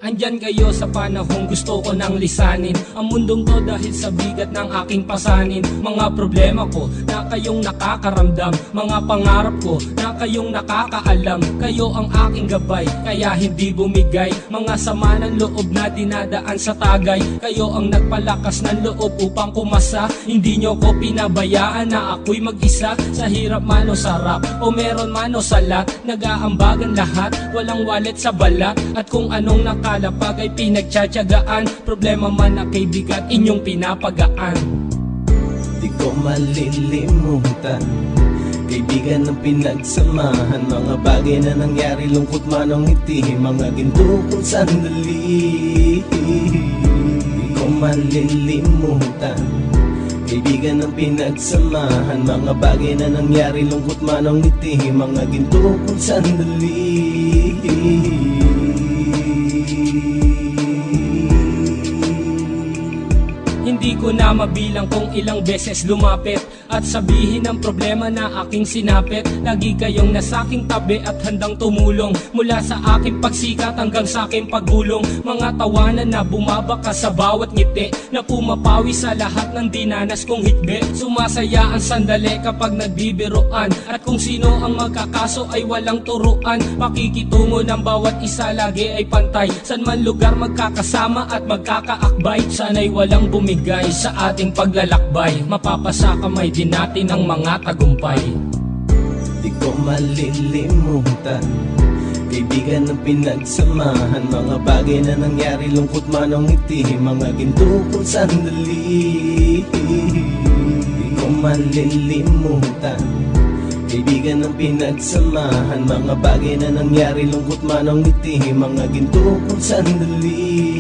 Andyan kayo sa panahong gusto ko nang lisanin ang mundong to dahil sa bigat ng aking pasanin. Mga problema ko na kayong nakakaramdam, mga pangarap ko na kayong nakakaalam. Kayo ang aking gabay, kaya hindi bumigay. Mga sama ng loob na dinadaan sa tagay. Kayo ang nagpalakas ng loob upang kumasa. Hindi nyo ko pinabayaan na ako'y mag-isa. Sa hirap man o sarap, o meron man o salat, nag-aambagan lahat, walang walet sa balat. At kung anong nakalapag ay pinagtsatsagaan, problema man na kay bigat inyong pinapagaan. Di ko malilimutan, kaibigan ng pinagsamahan, mga bagay na nangyari, lungkot man o ngiti, mga ginto kong sandali. Di ko malilimutan, kaibigan ng pinagsamahan, mga bagay na nangyari, lungkot man o ngiti, mga ginto kong sandali. Hindi ko na mabilang kung ilang beses lumapit at sabihin ang problema na aking sinapit. Lagi kayong nasa aking tabi at handang tumulong, mula sa aking pagsikat hanggang sa aking paggulong. Mga tawanan na bumabaka sa bawat ngiti, na pumapawi sa lahat ng dinanas kong hikbi. Sumasaya ang sandali kapag nagbibiroan, at kung sino ang magkakaso ay walang turuan. Pakikitungo ng bawat isa lagi ay pantay, san man lugar magkakasama at magkakaakbay. Sana'y walang bumigay sa ating paglalakbay, mapapasa kamay din natin ang mga tagumpay. Di ko malilimutan, kaibigan ng pinagsamahan, mga bagay na nangyari, lungkot man o ngiti, mga ginto kong sandali. Di ko malilimutan, kaibigan ng pinagsamahan, mga bagay na nangyari, lungkot man o ngiti, mga ginto kong sandali.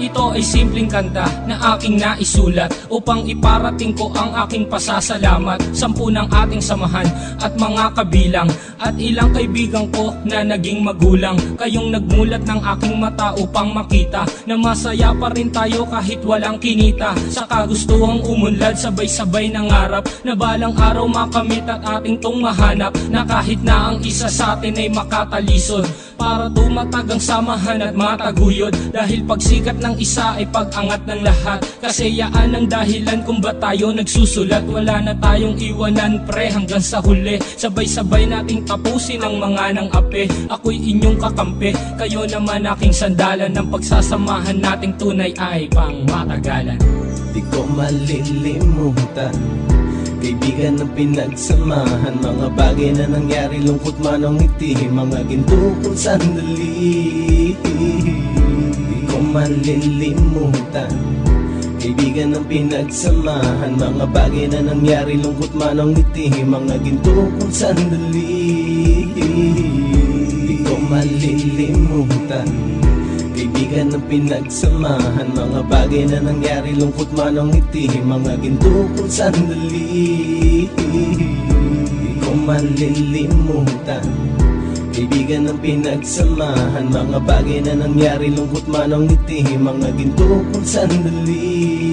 Ito ay simpleng kanta na aking naisulat upang iparating ko ang aking pasasalamat. 10 ng ating samahan at mga kabilang, at ilang kaibigan ko na naging magulang. Kayong nagmulat ng aking mata upang makita na masaya pa rin tayo kahit walang kinita. Sa kagustuhang umunlad, sabay-sabay nangarap na balang araw makamit at ating tong mahanap, na kahit na ang isa sa atin ay makatalisod, para tumatag ang samahan at mataguyod. Dahil pagsikat ng isa ay pag-angat ng lahat, kasi yaan ang dahilan kung ba't tayo nagsusulat. Wala na tayong iwanan pre hanggang sa huli, sabay-sabay nating tapusin ang mga nang ape. Ako'y inyong kakampi, kayo naman aking sandalan, ng pagsasamahan nating tunay ay pang matagalan. Di ko malilimutan, kaibigan ng pinagsamahan, mga bagay na nangyari, lungkot man o ngiti, mga ginto kong sandali. Di ko malilimutan, kaibigan ng pinagsamahan, mga bagay na nangyari, lungkot man o ngiti, mga ginto kong sandali. Di ko malilimutan, kaibigan ng pinagsamahan, mga bagay na nangyari, lungkot man o ngiti, mga ginto kong sandali. Di ko malilimutan, kaibigan ng pinagsamahan, mga bagay na nangyari, lungkot man o ngiti, mga ginto kong sandali.